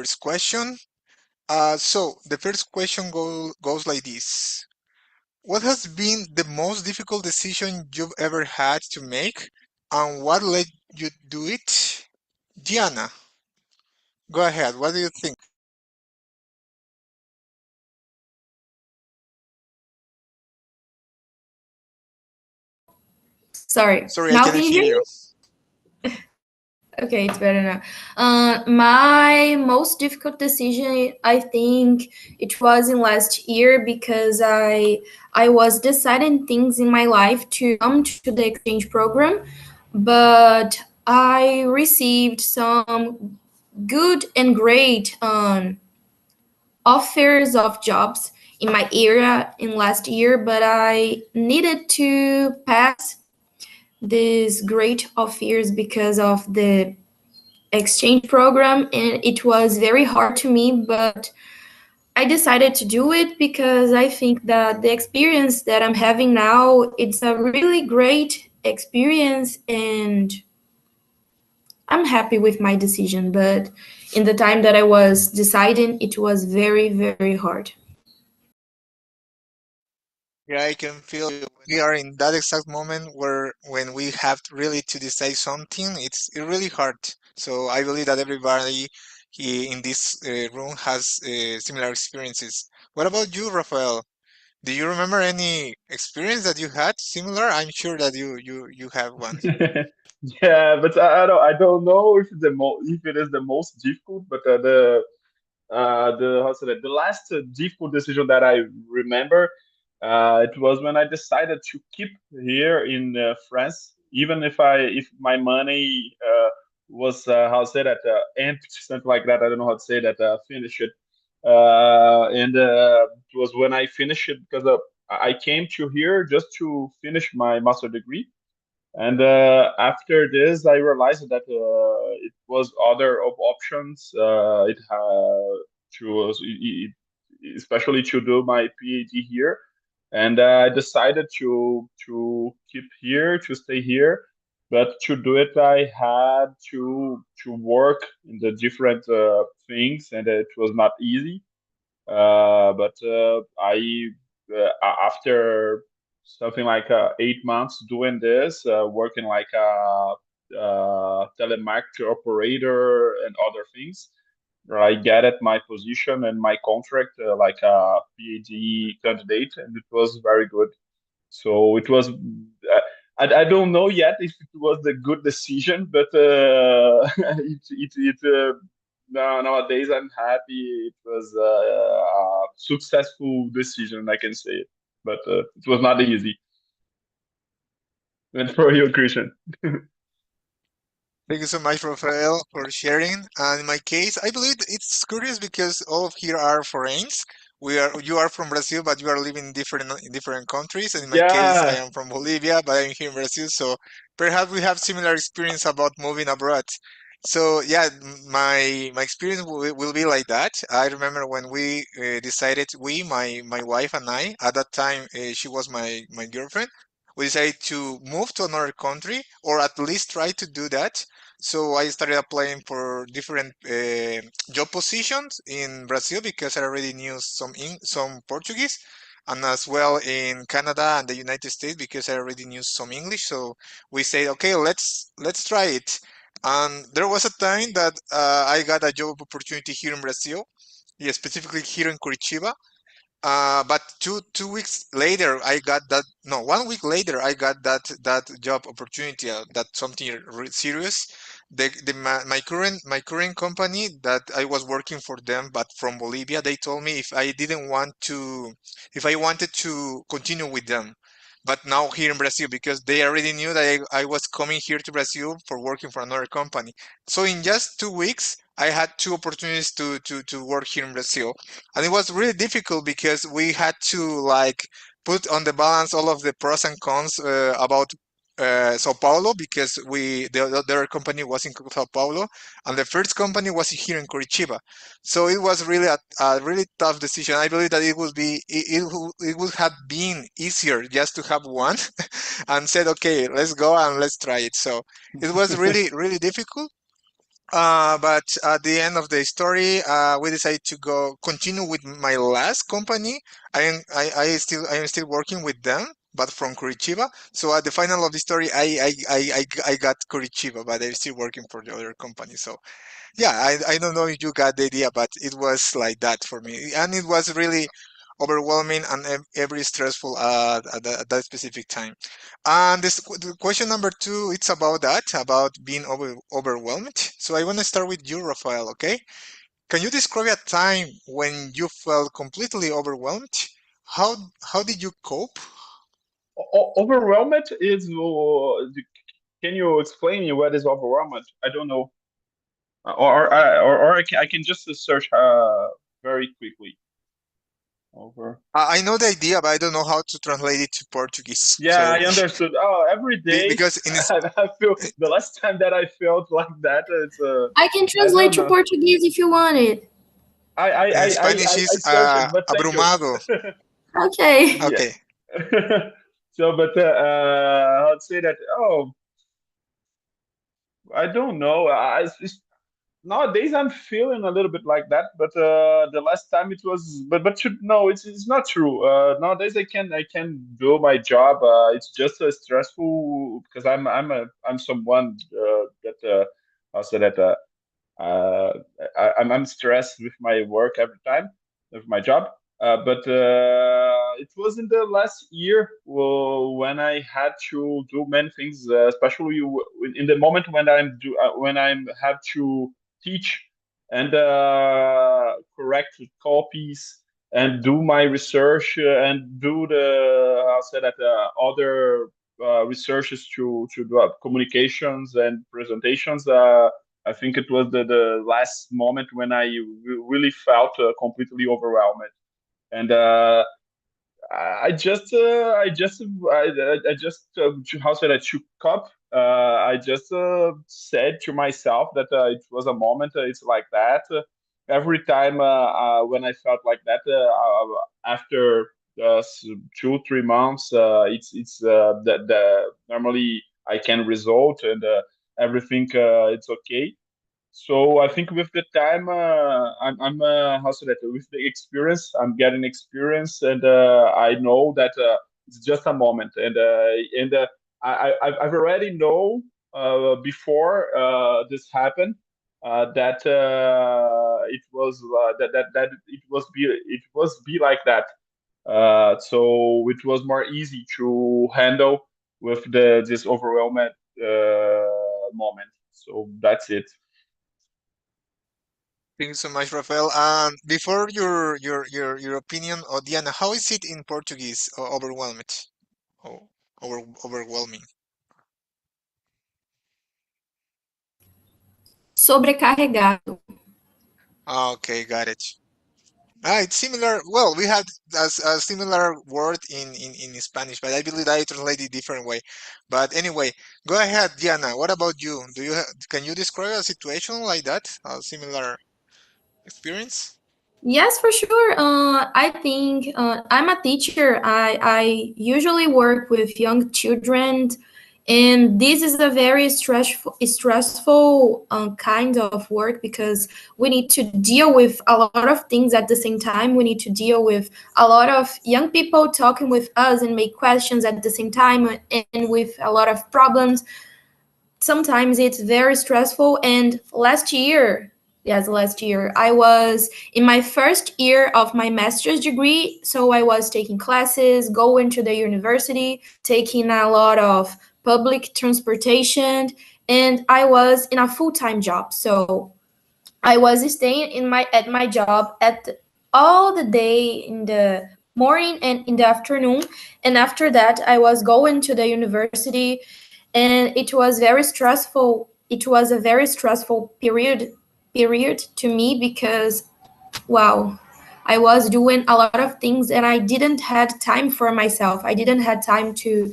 first question. So the first question goes like this. What has been the most difficult decision you've ever had to make, and what led you to do it? Diana, go ahead. What do you think? Sorry, Sorry, I now cannot can you hear hear you. me? Okay, it's better now. My most difficult decision, I think it was in last year because I was deciding things in my life to come to the exchange program, but I received some good and great offers of jobs in my area in last year, but I needed to pass these great offers because of the exchange program, and it was very hard to me, but I decided to do it because I think that the experience that I'm having now, it's a really great experience, and I'm happy with my decision. But in the time that I was deciding, it was very, very hard. Yeah, I can feel you. We are in that exact moment where when we have really to decide something, it's really hard. So I believe that everybody in this room has similar experiences. What about you, Rafael? Do you remember any experience that you had similar? I'm sure that you have one. Yeah, but I don't know if if it is the most difficult, but the how to say that, the last difficult decision that I remember, it was when I decided to keep here in France, even if my money was how to say that, empty, something like that. I don't know how to say that, finished it. And it was when I finished it because I came to here just to finish my master degree, and after this, I realized that it was other of options. It to especially to do my PhD here, and I decided to keep here, to stay here. But to do it, I had to work in the different things, and it was not easy. But I after something like 8 months doing this, working like a telemarketer operator and other things, I get at my position and my contract like a PhD candidate, and it was very good. So it was. I don't know yet if it was a good decision, but nowadays I'm happy. It was a successful decision, I can say, but it was not easy. And for you, Christian. Thank you so much, Rafael, for sharing. And in my case, I believe it's curious because all of here are foreigners. You are from Brazil, but you are living in different countries. And in my case, I Yeah, am from Bolivia, but I'm here in Brazil. So perhaps we have similar experience about moving abroad. So yeah, my experience will be like that. I remember when we decided, my wife and I, at that time, she was my girlfriend. We decided to move to another country, or at least try to do that. So I started applying for different job positions in Brazil because I already knew some Portuguese, and as well in Canada and the United States because I already knew some English. So we said, okay, let's try it. And there was a time that I got a job opportunity here in Brazil, yeah, specifically here in Curitiba. But two weeks later, I got that. No, 1 week later, I got that job opportunity. That something serious. My current company that I was working for them, but from Bolivia, they told me if I wanted to continue with them, but now here in Brazil because they already knew that I was coming here to Brazil for working for another company. So in just 2 weeks, I had two opportunities to work here in Brazil, and it was really difficult because we had to like put on the balance all of the pros and cons about Sao Paulo because the other company was in Sao Paulo and the first company was here in Curitiba. So it was really a really tough decision. I believe that it would have been easier just to have one and said, okay, let's go and let's try it. So it was really, really difficult. But at the end of the story, we decided to continue with my last company. I am still working with them, but from Curitiba. So at the final of the story, I got Curitiba, but I'm still working for the other company. So yeah, I don't know if you got the idea, but it was like that for me, and it was really overwhelming and every stressful at that specific time. And the question number two, it's about that, about being overwhelmed. So I want to start with you, Rafael. Okay, can you describe a time when you felt completely overwhelmed? How how did you cope? Overwhelmed is. Can you explain me what is overwhelmed? I don't know. I can just search very quickly. Over. I know the idea, but I don't know how to translate it to Portuguese. Yeah, So I understood. Oh, every day because in this, I feel the last time that I felt like that, it's I can I translate don't to know. Portuguese if you want it. in Spanish is I searched it, but thank you. abrumado. Okay. Yeah. Okay. So, but I'd say that. Oh, I don't know. Nowadays I'm feeling a little bit like that, but the last time it was, no, it's not true. Nowadays I can do my job. It's just stressful because I'm someone that I'll say that uh, I'm stressed with my work every time, with my job. But it was in the last year when I had to do many things, especially in the moment when I'm have to teach and correct copies and do my research and do the I'll say that other researches to do communications and presentations. I think it was the last moment when I really felt completely overwhelmed. And I just how said I took up. I just said to myself that it was a moment. It's like that. Every time when I felt like that, after 2 3 months, the normally I can result and everything it's okay. So I think with the time, I'm how should I say, with the experience, I'm getting experience, and I know that it's just a moment, and I've already know before this happened that it was that it was be like that. So it was more easy to handle with the this overwhelming moment. So that's it. Thank you so much, Rafael. Before your opinion, Diana, how is it in Portuguese? Overwhelmed, oh, overwhelming. Sobrecarregado. Okay, got it. It's similar. Well, we had a similar word in Spanish, but I believe I translated different way. But anyway, go ahead, Diana. What about you? Can you describe a situation like that? A similar experience? Yes, for sure. I think I'm a teacher. I usually work with young children, and this is a very stressful kind of work because we need to deal with a lot of things at the same time. We need to deal with a lot of young people talking with us and make questions at the same time, and with a lot of problems. Sometimes it's very stressful. And last year, I was in my first year of my master's degree. So I was taking classes, going to the university, taking a lot of public transportation, and I was in a full-time job. So I was staying in my at my job all the day in the morning and in the afternoon, and after that I was going to the university, and it was very stressful. It was a very stressful period to me because wow, I was doing a lot of things and I didn't had time for myself. I didn't had time to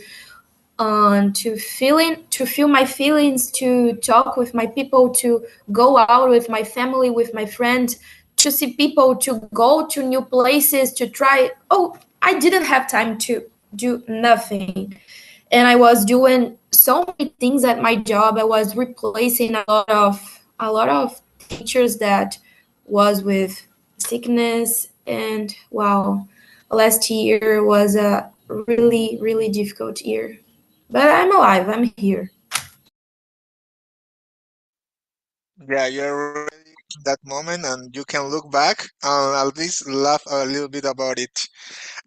feel my feelings, to talk with my people, to go out with my family, with my friends, to see people, to go to new places, to try. Oh, I didn't have time to do nothing, and I was doing so many things at my job. I was replacing a lot of teachers that was with sickness, and wow, last year was a really, really difficult year. But I'm alive, I'm here. Yeah, you're already in that moment and you can look back and at least laugh a little bit about it.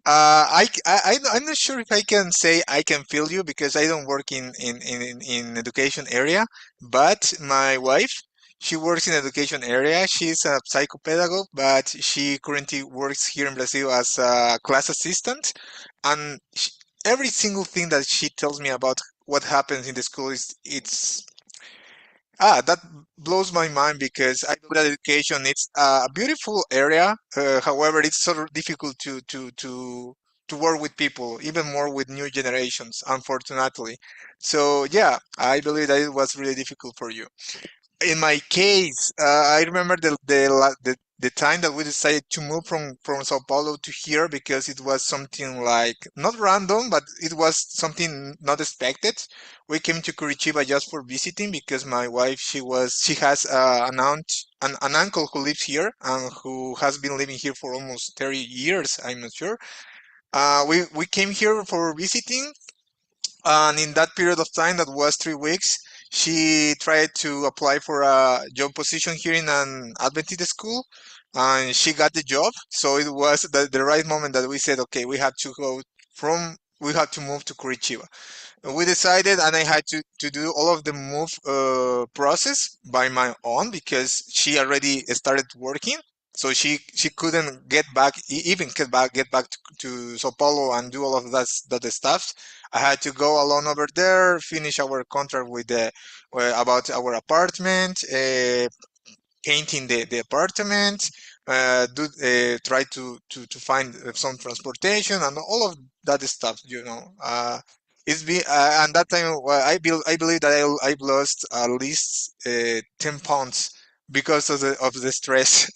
I'm not sure if I can say I can feel you because I don't work in education area, but my wife, she works in education area. She's a psychopedagogue, but she currently works here in Brazil as a class assistant. And every single thing that she tells me about what happens in the school is that blows my mind because I know that education is a beautiful area. However, it's sort of difficult to work with people, even more with new generations, unfortunately. So yeah, I believe that it was really difficult for you. In my case, I remember the time that we decided to move from Sao Paulo to here because it was something like not random, but it was something not expected. We came to Curitiba just for visiting because my wife she has an uncle who lives here and who has been living here for almost 30 years. I'm not sure. We came here for visiting, and in that period of time, that was 3 weeks, she tried to apply for a job position here in an Adventist school, and she got the job. So it was the right moment that we said, okay, we have to move to Curitiba. We decided, and I had to do all of the move process by my own because she already started working. So she couldn't even get back to Sao Paulo and do all of that stuff. I had to go alone over there, finish our contract with the about our apartment, painting the apartment, try to find some transportation and all of that stuff, it's been and that time, well, I believe that I've lost at least 10 pounds because of the stress.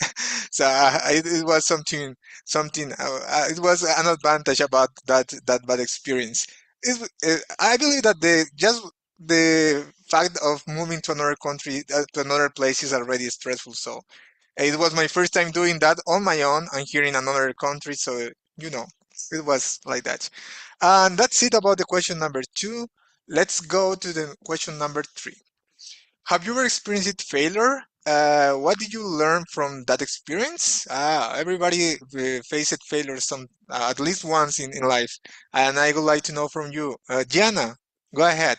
So it was something it was an advantage about that bad experience. I believe that the fact of moving to another country, to another place, is already stressful. So it was my first time doing that on my own and here in another country. So, you know, it was like that. And that's it about the question number two. Let's go to the question number three. Have you ever experienced failure? What did you learn from that experience? Everybody faced failure at least once in life. And I would like to know from you. Gianna, go ahead.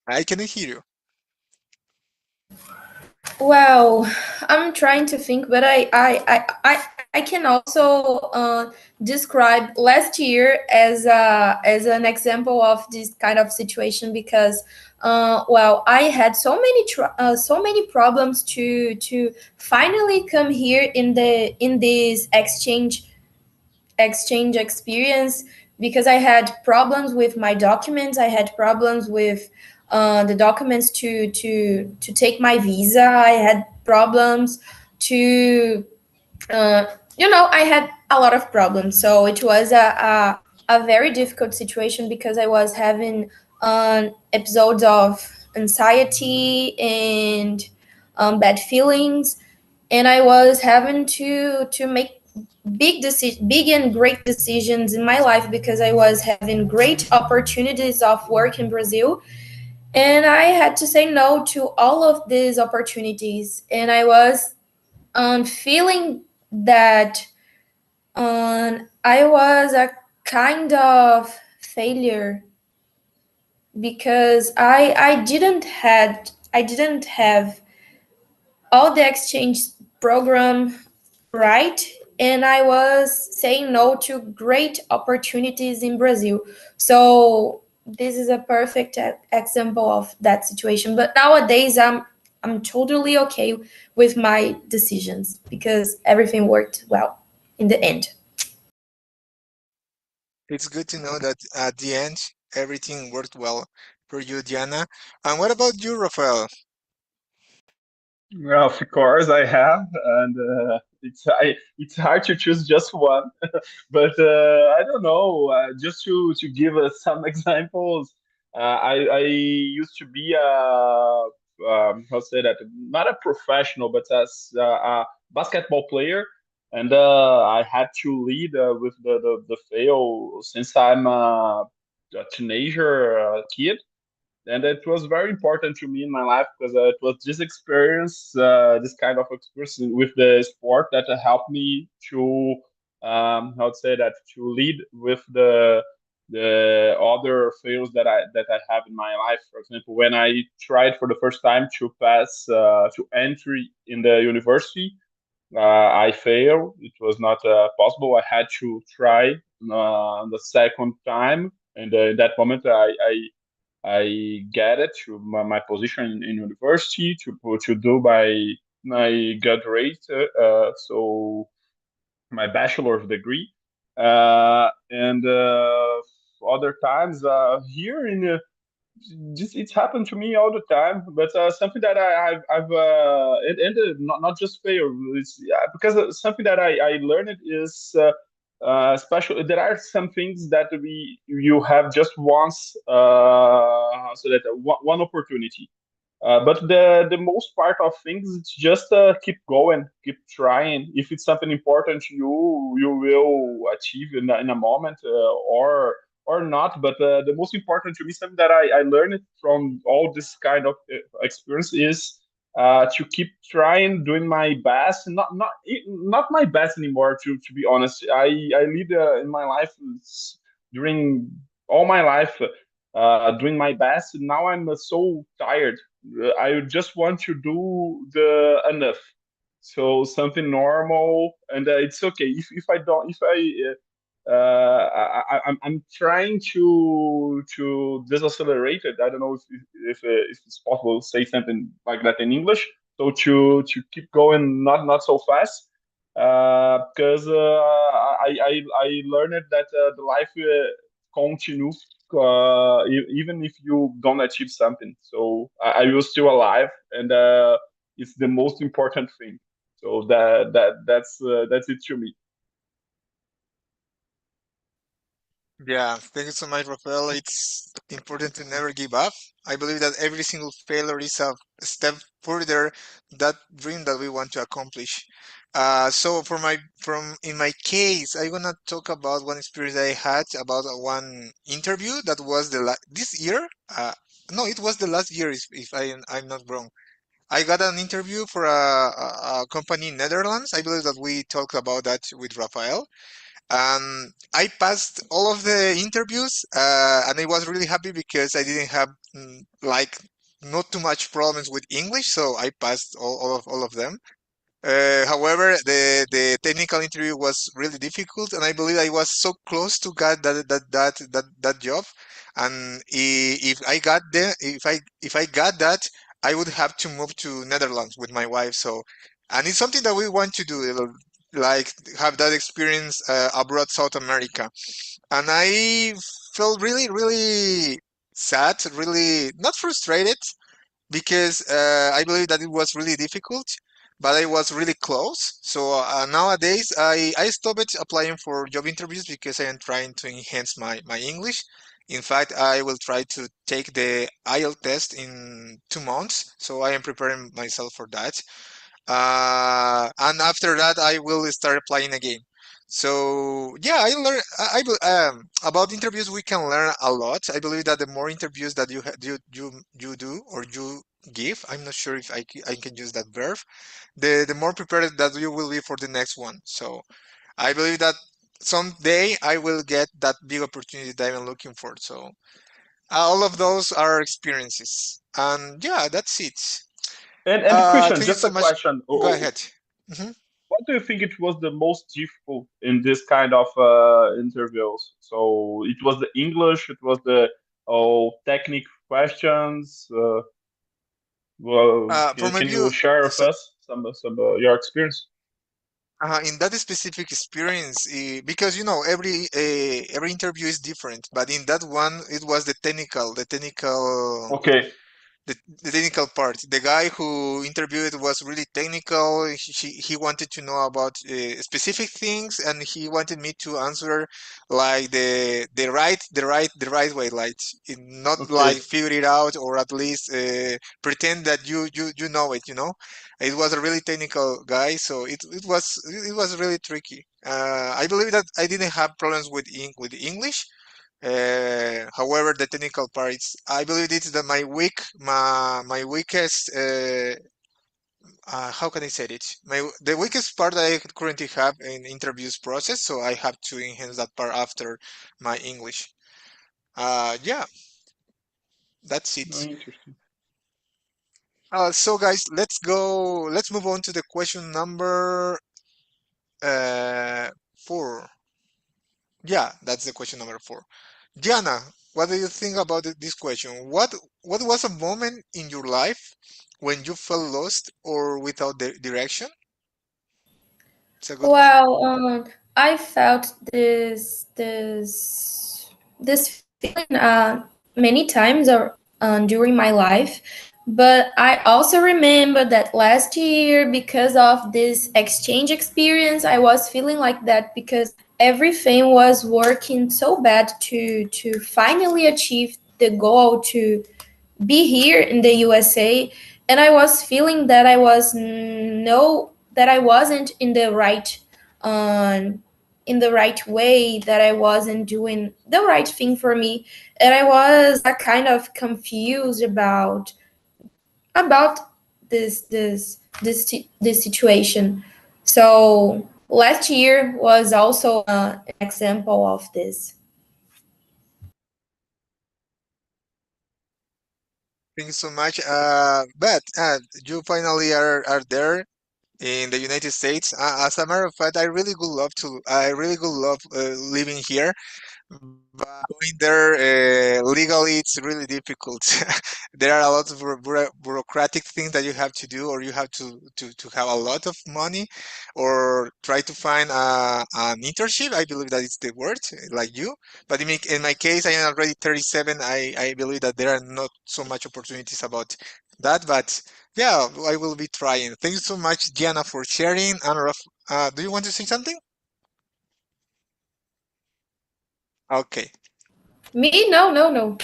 I can hear you. Well, I'm trying to think, but I can also describe last year as an example of this kind of situation because well, I had so many problems to finally come here in this exchange experience because I had problems with my documents. I had problems with the documents to take my visa. I had problems to uh, I had a lot of problems. So it was a very difficult situation because I was having episodes of anxiety and bad feelings, and I was having to make big and great decisions in my life because I was having great opportunities of work in Brazil, and I had to say no to all of these opportunities, and I was feeling that I was a kind of failure because I didn't have all the exchange program right, and I was saying no to great opportunities in Brazil. So this is a perfect example of that situation. But nowadays I'm totally okay with my decisions because everything worked well in the end. It's good to know that at the end, everything worked well for you, Diana. And what about you, Rafael? Well, of course, I have, and it's hard to choose just one. But I don't know. Just to give us some examples, I used to be how to say that, not a professional, but as a basketball player, and I had to lead with the fail since I'm a teenager kid, and it was very important to me in my life because it was this experience, this kind of experience with the sport that helped me to, how to say that, to lead with the other fields that I have in my life. For example, when I tried for the first time to pass to entry in the university, I failed. It was not possible. I had to try the second time, and in that moment, I get it to my position in university to do my graduate, so my bachelor's degree, and other times here in just it's happened to me all the time, but something that I've and not just failed. It's, yeah, because something that I learned is special. There are some things that we you have just once, so that one opportunity. But the most part of things, it's just keep going, keep trying. If it's something important, you will achieve in a moment, or not. But the most important to me, something that I learned from all this kind of experience is to keep trying, doing my best. Not my best anymore. To be honest, I lead in my life during all my life. Doing my best. Now I'm so tired. I just want to do the enough. So something normal, and it's okay if I don't if I'm trying to decelerate it. I don't know if it's possible to say something like that in English. So to keep going, not so fast, because I learned that the life continues even if you don't achieve something. So I will still alive, and it's the most important thing. So that's it to me. Yeah, thank you so much, Rafael. It's important to never give up. I believe that every single failure is a step further that dream that we want to accomplish. So from in my case, I'm gonna talk about one experience I had about one interview that was this year. No, it was the last year, if I'm not wrong. I got an interview for a company in Netherlands. I believe that we talked about that with Rafael. I passed all of the interviews, and I was really happy because I didn't have like not too much problems with English, so I passed all of them. However, the technical interview was really difficult, and I believe I was so close to get that job. And if I got if I got that, I would have to move to Netherlands with my wife. So, and it's something that we want to do, like have that experience abroad, South America. And I felt really sad, really not frustrated because I believe that it was really difficult, but I was really close. So nowadays, I stopped applying for job interviews because I am trying to enhance my English. In fact, I will try to take the IELTS test in 2 months, so I am preparing myself for that. And after that, I will start applying again. So yeah, I learn. About interviews. We can learn a lot. I believe that the more interviews that you do or you give, I'm not sure if I can use that verb. The more prepared that you will be for the next one. So I believe that someday I will get that big opportunity that I'm looking for. So all of those are experiences, and yeah, that's it. And Christian, Thank you just so a much. question. Go ahead. Mhm. What do you think it was the most difficult in this kind of interviews? So it was the English, it was the technical questions. Well, From my can you view, share with so, us some your experience? in that specific experience, because every interview is different, but in that one, it was the technical Okay. the technical part. The guy who interviewed was really technical. He wanted to know about specific things, and he wanted me to answer like the right way, like not like Okay. figure it out or at least pretend that you know it. It was a really technical guy, so it was really tricky. I believe that I didn't have problems with English. However, the technical parts, I believe it's my weakest. How can I say it? The weakest part that I currently have in interviews process, so I have to enhance that part after my English. Yeah, that's Oh, it. interesting. So guys, let's go. Let's move on to the question number 4. Yeah, that's the question number 4. Diana, what do you think about this question? What was a moment in your life when you felt lost or without direction? It's a good one. Well, I felt this feeling many times or during my life, but I also remember that last year, because of this exchange experience, I was feeling like that because everything was working so bad to finally achieve the goal to be here in the USA, and I was feeling that I was no that I wasn't um in the right way, that I wasn't doing the right thing for me, and I was kind of confused about this situation. So last year was also an example of this. Thank you so much. But you finally are there in the United States. As a matter of fact, I really would love living here. But going there legally, it's really difficult. There are a lot of bureaucratic things that you have to do, or you have to have a lot of money, or try to find an internship. I believe that it's the word, like you. But in my case, I am already 37. I believe that there are not so much opportunities about that. But yeah, I will be trying. Thank you so much, Diana, for sharing. And do you want to say something? Okay. Me? No, no, no.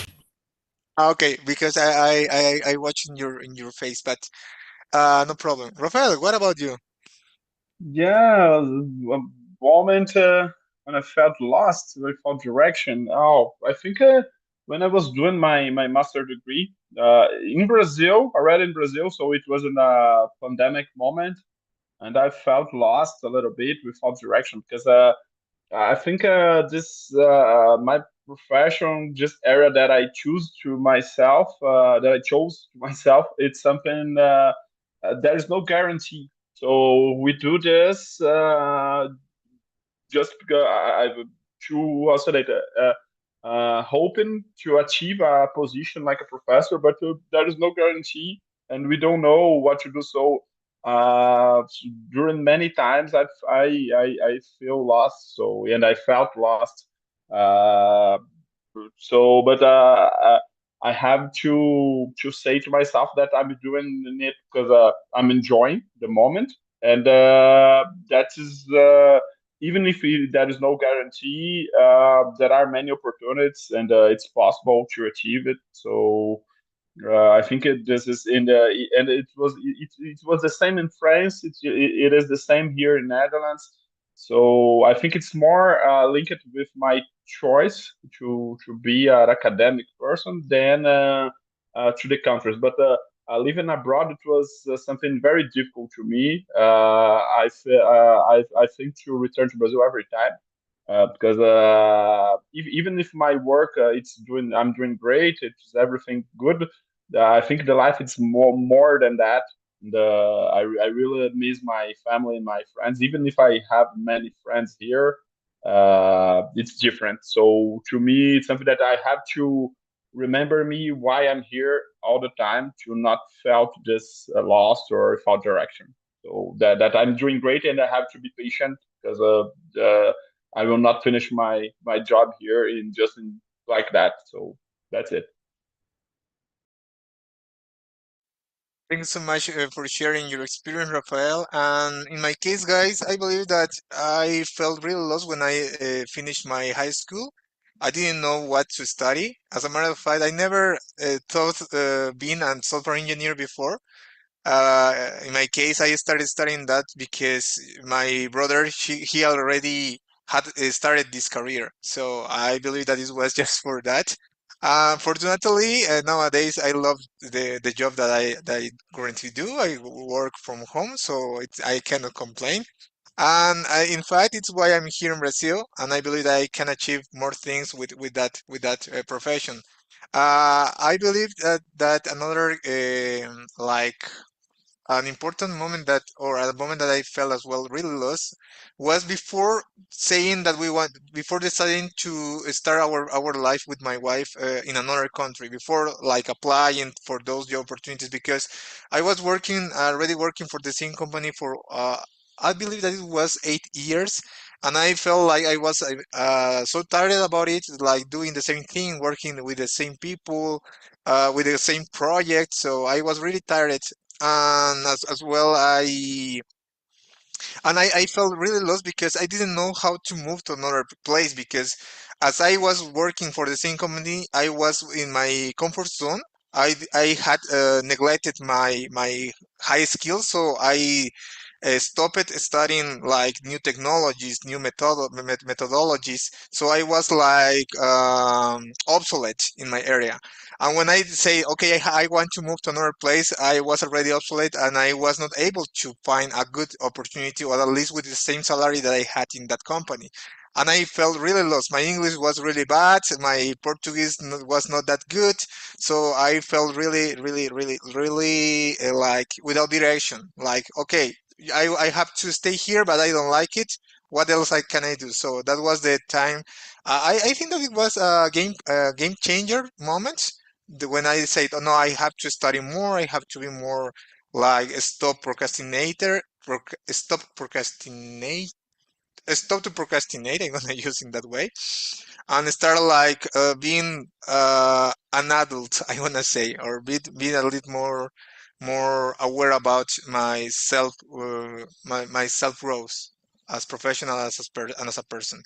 Okay, because I watch in your face, but no problem. Rafael, what about you? Yeah, a moment when I felt lost without direction. Oh, I think when I was doing my master degree in Brazil, already in Brazil, so it was in a pandemic moment, and I felt lost a little bit without direction because I think this my profession, just area that I choose to myself, that I chose to myself, it's something there is no guarantee. So we do this just because to also like hoping to achieve a position like a professor, but there is no guarantee, and we don't know what to do. So during many times I feel lost. So and I felt lost. Uh, but I have to say to myself that I'm doing it because I'm enjoying the moment, and that is even if there is no guarantee, there are many opportunities, and it's possible to achieve it. So I think this is in the and it was the same in France. It is the same here in Netherlands. So I think it's more linked with my choice to be an academic person than to the countries. But living abroad, it was something very difficult to me. I think to return to Brazil every time because even if my work I'm doing great, it's everything good. I think the life is more than that. I really miss my family and my friends. Even if I have many friends here, it's different. So to me, it's something that I have to remember me why I'm here all the time to not felt this lost or without direction. So that I'm doing great, and I have to be patient because I will not finish my job here in like that. So that's it. Thanks so much for sharing your experience, Rafael. And in my case, guys, I believe that I felt really lost when I finished my high school. I didn't know what to study. As a matter of fact, I never thought being a software engineer before. In my case, I started studying that because my brother, he already had started this career. So I believe that it was just for that. Fortunately, nowadays I love the job that I currently do. I work from home, so I cannot complain. And in fact, it's why I'm here in Brazil, and I believe that I can achieve more things with that profession. I believe that another like an important moment that, or a moment that I felt as well really lost, was before saying that before deciding to start our life with my wife in another country, before like applying for those job opportunities, because I was already working for the same company for, I believe that it was 8 years. And I felt like I was so tired about it, like doing the same thing, working with the same people, with the same project. So I was really tired, and as well I felt really lost because I didn't know how to move to another place, because as I was working for the same company, I was in my comfort zone. I had neglected my high skills, so I stopped studying like new technologies, new methodologies. So I was like obsolete in my area. And when I say, okay, I want to move to another place, I was already obsolete and I was not able to find a good opportunity, or at least with the same salary that I had in that company. And I felt really lost. My English was really bad. My Portuguese was not that good. So I felt really, really, really, really like without direction. Like, okay, I have to stay here, but I don't like it. What else can I do? So that was the time. I think that it was a game changer moment, when I said, oh no, I have to study more. I have to be more like a stop procrastinate, stop to procrastinate. I'm gonna use it that way, and start like being an adult. I wanna say, or being a little more aware about myself, my self growth as professional, and as a person.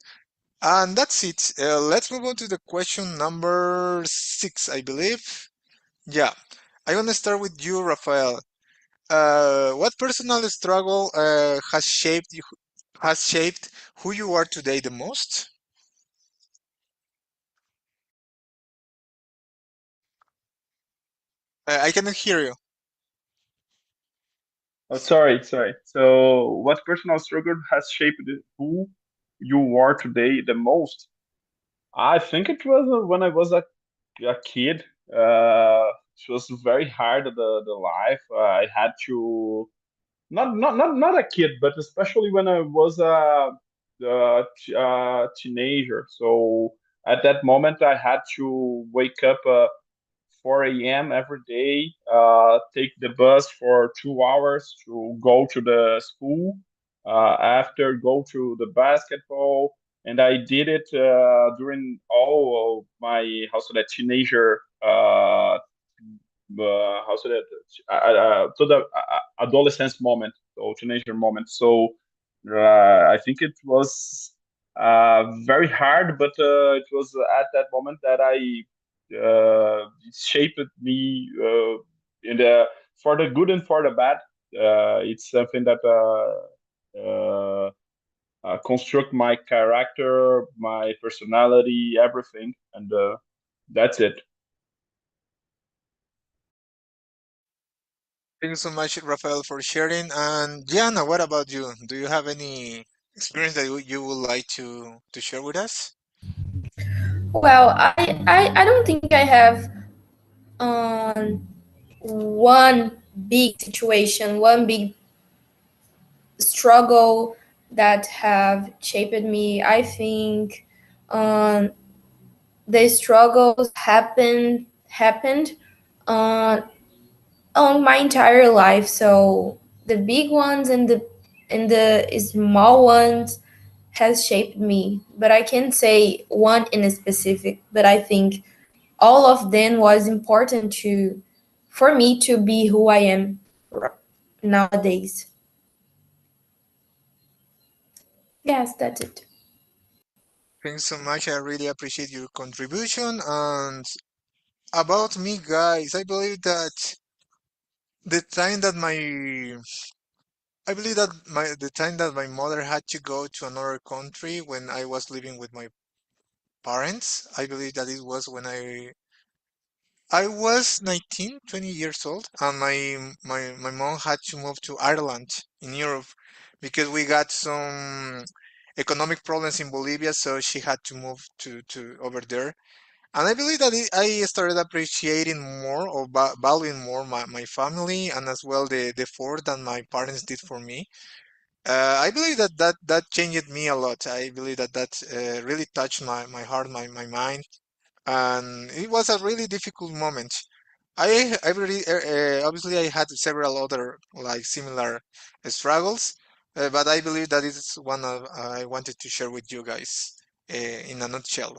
And that's it. Let's move on to the question number 6, I believe. Yeah, I'm gonna start with you, Rafael. What personal struggle has shaped who you are today the most? I cannot hear you. Oh, sorry. So, what personal struggle has shaped who you are today the most? I think it was when I was a kid. It was very hard the life. I had to not a kid, but especially when I was a teenager. So at that moment, I had to wake up 4 a.m. every day, take the bus for 2 hours to go to the school, after go to the basketball. And I did it during all of my teenager how should to the adolescence moment, so teenager moment. So I think it was very hard, but it was at that moment that it shaped me in the for the good and for the bad. It's something that construct my character, my personality, everything, and that's it. Thank you so much, Rafael, for sharing. And Diana, what about you? Do you have any experience that you would like to share with us? Well, I don't think I have um, one big situation, one big struggle that have shaped me. I think um, the struggles happened uh, on my entire life. So the big ones and the small ones has shaped me. But I can't say one in a specific. But I think all of them was important for me to be who I am nowadays. Yes, that's it. Thanks so much. I really appreciate your contribution. And about me, guys, I believe that the time that the time that my mother had to go to another country when I was living with my parents, I believe that it was when I was 19, 20 years old, and my mom had to move to Ireland in Europe because we got some economic problems in Bolivia, so she had to move to over there. And I believe that I started appreciating more or valuing more my family and as well the effort that my parents did for me. I believe that changed me a lot. I believe that really touched my heart, my mind, and it was a really difficult moment. I really obviously I had several other like similar struggles, but I believe that is one of I wanted to share with you guys in a nutshell.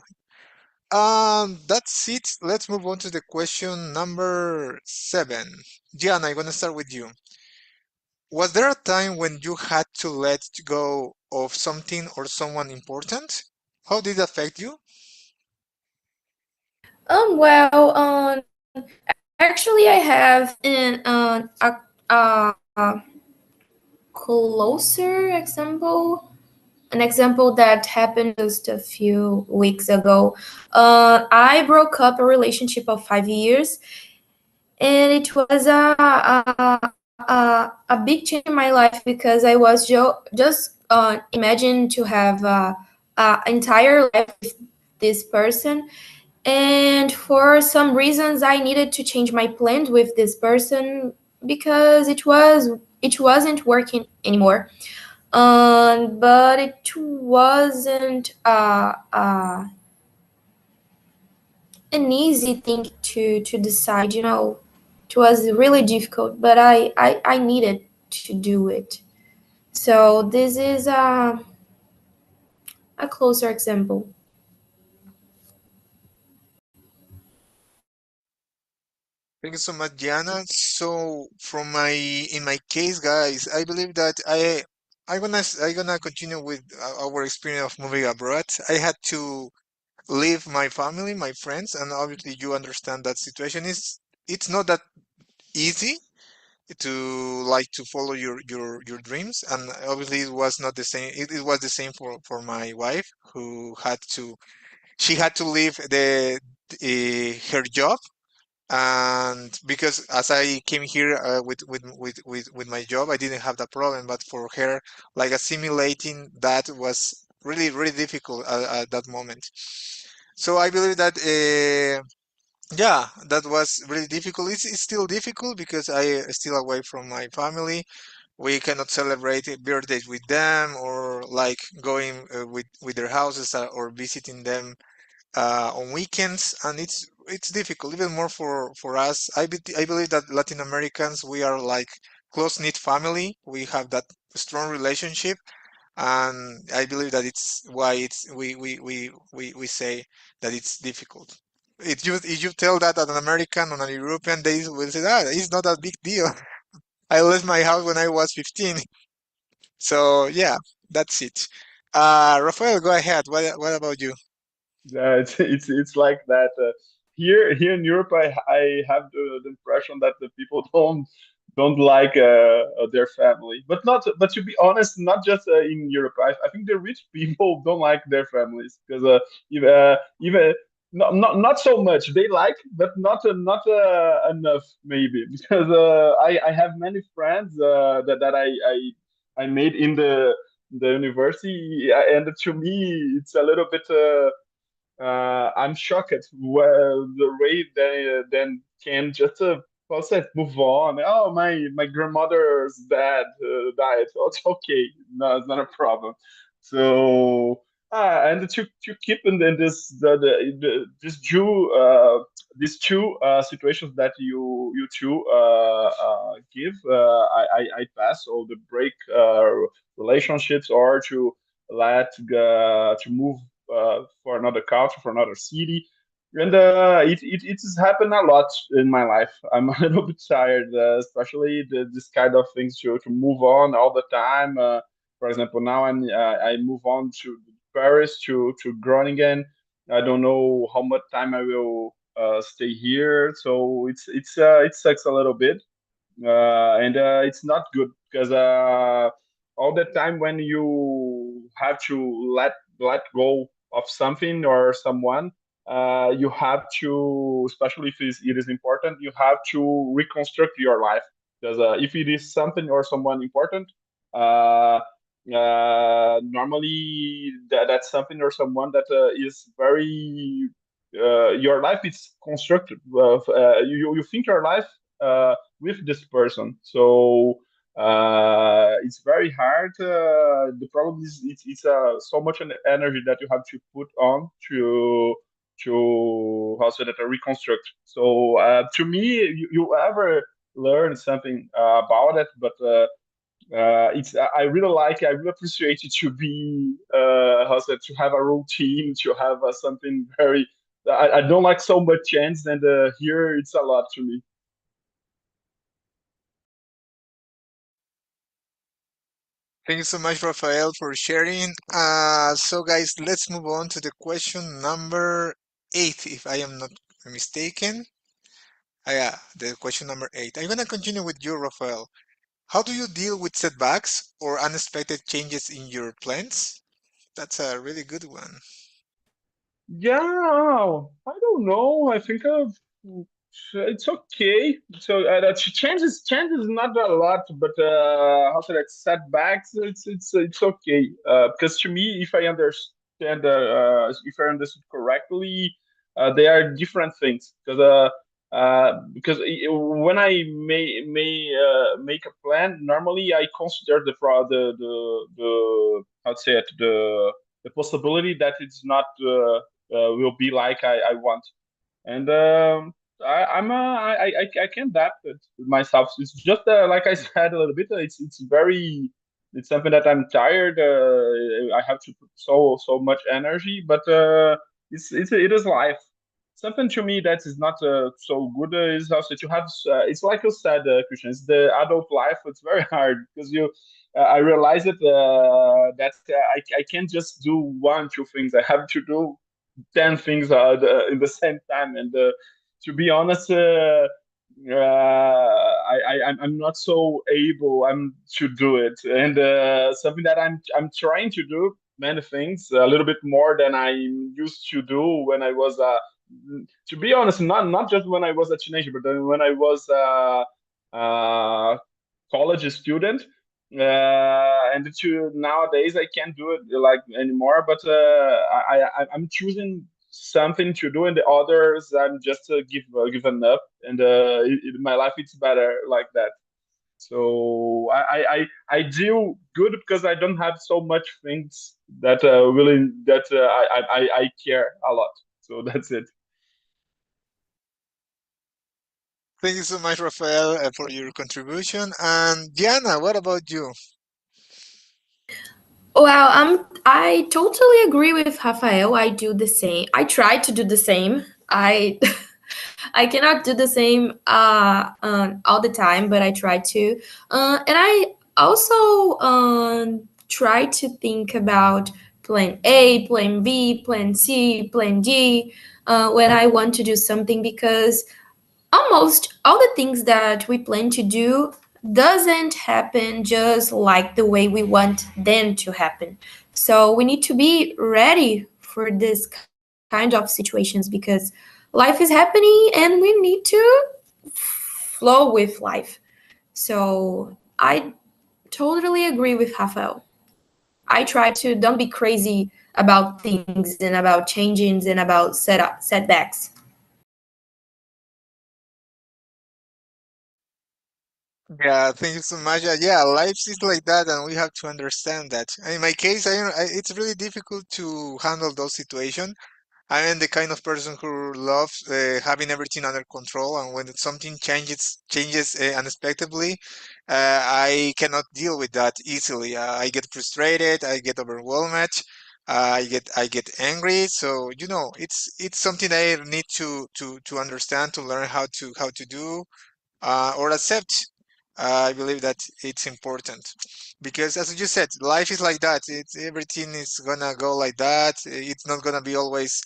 That's it. Let's move on to the question number 7. Gian, I'm gonna start with you. Was there a time when you had to let go of something or someone important? How did it affect you? Well, actually, I have a closer example, an example that happened just a few weeks ago. I broke up a relationship of 5 years, and it was a big change in my life because I was just imagine to have a entire life with this person, and for some reasons I needed to change my plans with this person because it wasn't working anymore. But it wasn't an easy thing to decide. It was really difficult, but I needed to do it. So this is a closer example. Thank you so much, Diana. So, in my case, guys, I believe that I gonna continue with our experience of moving abroad. I had to leave my family, my friends, and obviously you understand that situation is it's not that easy to like to follow your dreams, and obviously it was not the same. It was the same for my wife who had to she had to leave her job, and because as I came here with my job, I didn't have that problem, but for her, like assimilating that was really difficult at that moment. So I believe that yeah, that was really difficult. It's still difficult because I still away from my family. We cannot celebrate birthdays with them or like going with their houses or visiting them on weekends, and it's difficult even more for us. I believe that Latin Americans, we are like close-knit family. We have that strong relationship, and I believe that it's why we say that it's difficult. If you tell that at an American or an European, they will say, ah, it's not a big deal. I left my house when I was 15. So yeah, that's it. Rafael, go ahead. What about you? Yeah, it's like that. Here in Europe, I have the impression that the people don't like their family. But to be honest, not just in Europe. I think the rich people don't like their families because even not so much. They like, but not enough maybe because I have many friends that I made in the university, and to me it's a little bit. I'm shocked at the way they then can just what's that, move on. Oh, my grandmother's dad died. Oh, it's okay. No, it's not a problem. So and to keep in this this these two situations that you two give, I pass all the break relationships or to let to move for another country, for another city. And it has happened a lot in my life. I'm a little bit tired, especially this kind of things to move on all the time. For example, now I move on to Paris to Groningen. I don't know how much time I will stay here, so it sucks a little bit, and it's not good because all the time when you have to let go of something or someone, you have to, especially if it is important, you have to reconstruct your life because if it is something or someone important, uh, normally that's something or someone that is very your life is constructed. You think your life with this person. So it's very hard. The problem is it's so much energy that you have to put on to how say that reconstruct. So to me, you ever learn something about it, but it's I really like, I really appreciate it to be how say to have a routine, to have something very. I don't like so much change, and here it's a lot to me. Thank you so much, Rafael, for sharing. So, guys, let's move on to the question number 8, if I am not mistaken. Yeah, the question number 8. I'm gonna continue with you, Rafael. How do you deal with setbacks or unexpected changes in your plans? That's a really good one. Yeah, I don't know. I think it's okay. So changes not a lot, but how should I setbacks? It's okay. Because to me, if I understand, if I understood correctly, they are different things. Because when I make a plan, normally I consider the how to say it the possibility that it's not will be like I want. And I can adapt it myself. It's just like I said a little bit. It's very it's something that I'm tired. I have to put so much energy, but it is life. Something to me that is not so good is also to have. It's like you said, Christian. It's the adult life. It's very hard because you. I realize it that I can't just do one, two things. I have to do 10 things in the same time, and to be honest, I'm not so able I'm to do it, and something that I'm trying to do many things a little bit more than I used to do when I was to be honest, not just when I was a teenager, but then when I was college student. And to nowadays I can't do it like anymore, but I'm choosing something to do, and the others I'm just given up, and my life it's better like that. So I deal good because I don't have so much things that really that I care a lot. So that's it. Thank you so much, Rafael, for your contribution. And Diana, what about you? Well, I totally agree with Rafael. I do the same. I try to do the same. I I cannot do the same all the time, but I try to. And I also try to think about plan A, plan B, plan C, plan D when I want to do something, because almost all the things that we plan to do doesn't happen just like the way we want them to happen. So we need to be ready for this kind of situations, because life is happening and we need to flow with life. So I totally agree with Rafael. I try to don't be crazy about things and about changings and about setbacks. Yeah, thank you so much. Yeah, life is like that, and we have to understand that. In my case, it's really difficult to handle those situations. I am the kind of person who loves having everything under control, and when something changes unexpectedly, I cannot deal with that easily. I get frustrated, I get overwhelmed. I get angry. So it's something I need to understand, to learn how to do or accept. I believe that it's important because, as you said, life is like that. Everything is gonna go like that. It's not gonna be always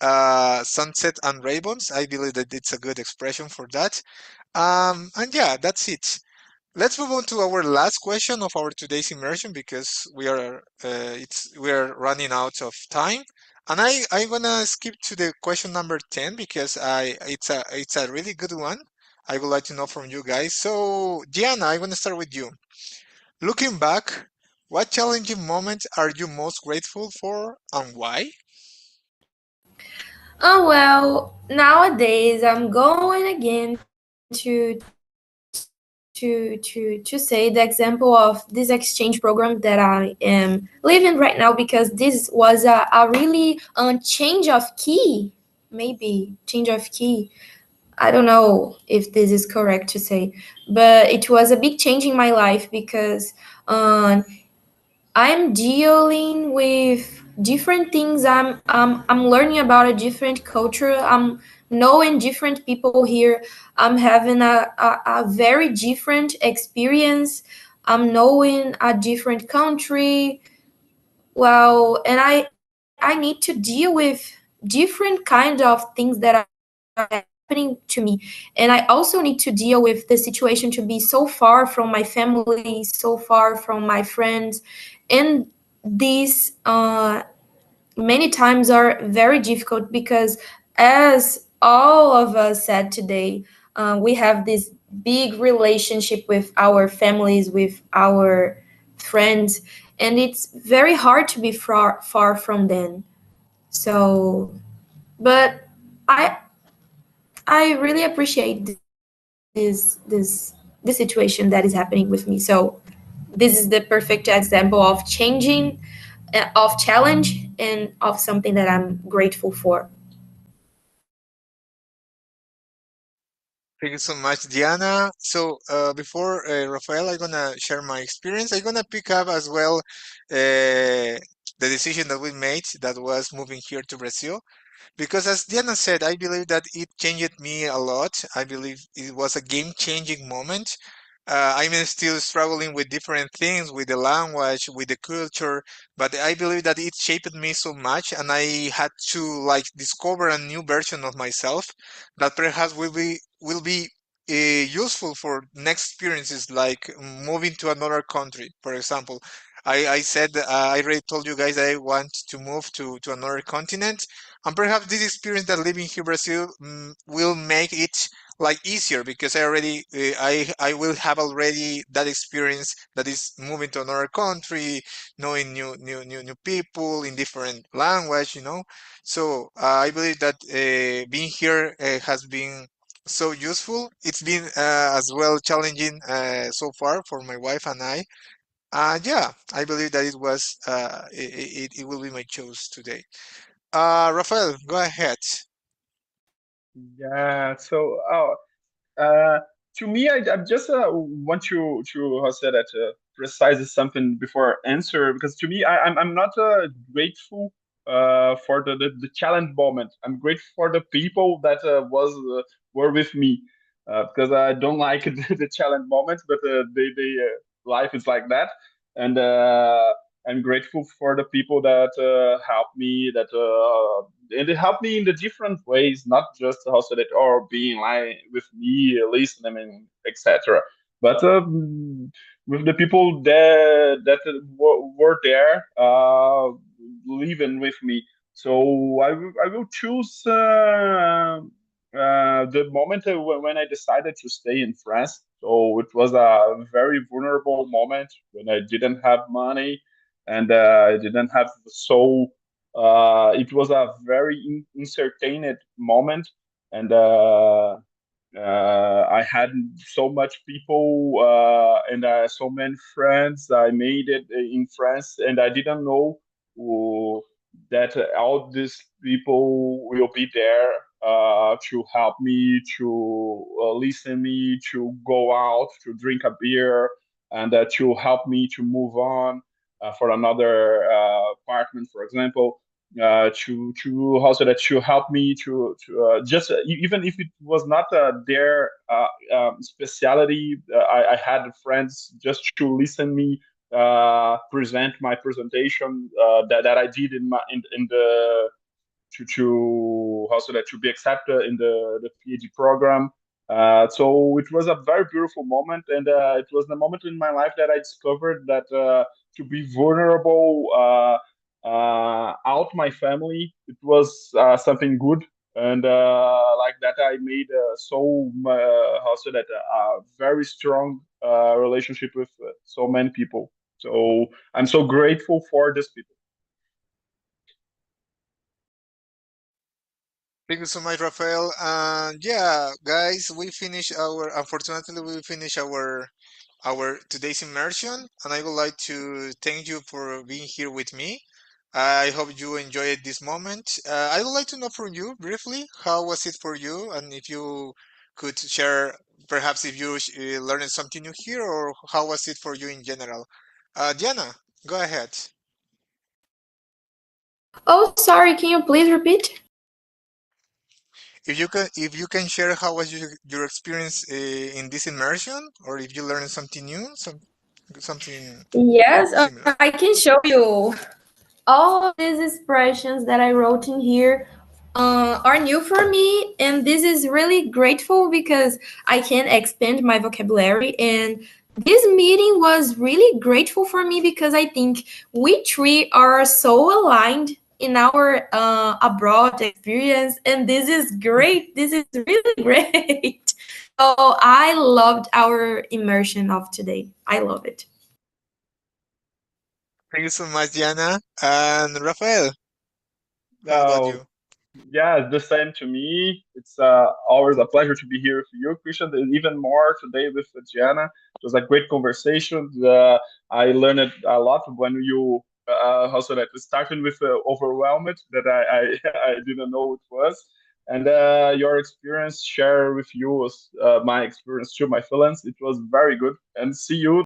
sunset and rainbows. I believe that it's a good expression for that. And yeah, that's it. Let's move on to our last question of our today's immersion because we are running out of time. And I'm gonna skip to the question number 10 because I it's a really good one. I would like to know from you guys. So, Diana, I'm gonna start with you. Looking back, what challenging moments are you most grateful for and why? Oh well, nowadays I'm going again to say the example of this exchange program that I am living right now because this was a really change of key, maybe change of key. I don't know if this is correct to say, but it was a big change in my life because um, I'm dealing with different things. I'm learning about a different culture. I'm knowing different people here. I'm having a very different experience. I'm knowing a different country. Well, and I need to deal with different kind of things that are happening to me. And I also need to deal with the situation to be so far from my family, so far from my friends. And these many times are very difficult because, as all of us said today, we have this big relationship with our families, with our friends, and it's very hard to be far from them. So, but I I really appreciate this situation that is happening with me. So this is the perfect example of changing, of challenge, and of something that I'm grateful for. Thank you so much, Diana. So before Rafael, I'm gonna share my experience. I'm gonna pick up as well the decision that we made that was moving here to Brazil. Because as Diana said, I believe that it changed me a lot. I believe it was a game-changing moment. I'm still struggling with different things, with the language, with the culture, but I believe that it shaped me so much, and I had to like discover a new version of myself that perhaps will be useful for next experiences, like moving to another country, for example. I said I already told you guys I want to move to another continent, and perhaps this experience that living here in Brazil will make it like easier because I will have already that experience that is moving to another country, knowing new people in different language. So I believe that being here has been so useful. It's been as well challenging so far for my wife and I. Yeah, I believe that it will be my choice today. Rafael, go ahead. Yeah. So, uh, to me, I just want to how say that precise something before answer, because to me, I'm not grateful for the challenge moment. I'm grateful for the people that were with me, because I don't like the challenge moments, but they life is like that. And I'm grateful for the people that help me, that and they help me in the different ways, not just also that or being like with me, listening, and etc. But with the people that were there, living with me. So I will choose the moment when I decided to stay in France. So it was a very vulnerable moment when I didn't have money, and I didn't have so it was a very uncertain moment, and I had so much people and so many friends. I made it in France, and I didn't know uh, that all these people will be there to help me, to listen me, to go out, to drink a beer, and to help me to move on. for another apartment, for example. To also that to help me to just even if it was not their speciality, I had friends just to listen me present my presentation that I did in the to also that to be accepted in the PhD program. So it was a very beautiful moment, and it was the moment in my life that I discovered that to be vulnerable out my family, it was something good, and like that I made also that a very strong relationship with so many people. So I'm so grateful for these people. Thank you so much, Rafael. And yeah, guys, we finished our. Unfortunately, we finished our today's immersion, and I would like to thank you for being here with me. I hope you enjoyed this moment. I would like to know from you briefly how was it for you, and if you could share, perhaps if you learned something new here, or how was it for you in general. Diana, go ahead. Oh, sorry, can you please repeat? If you can share how was your experience in this immersion, or if you learned something new, something Yes, similar. I can show you. All of these expressions that I wrote in here are new for me, and this is really grateful because I can expand my vocabulary. And this meeting was really grateful for me because I think we three are so aligned in our abroad experience, and this is great. This is really great. So I loved our immersion of today. I love it. Thank you so much, Diana. And Rafael, how about Uh, you? Yeah, it's the same to me. It's always a pleasure to be here with you, Christian, and even more today with Gianna. It was a great conversation. I learned a lot when you also that starting with overwhelmed that I I didn't know it was, and your experience share with you was my experience too, my feelings. It was very good, and see you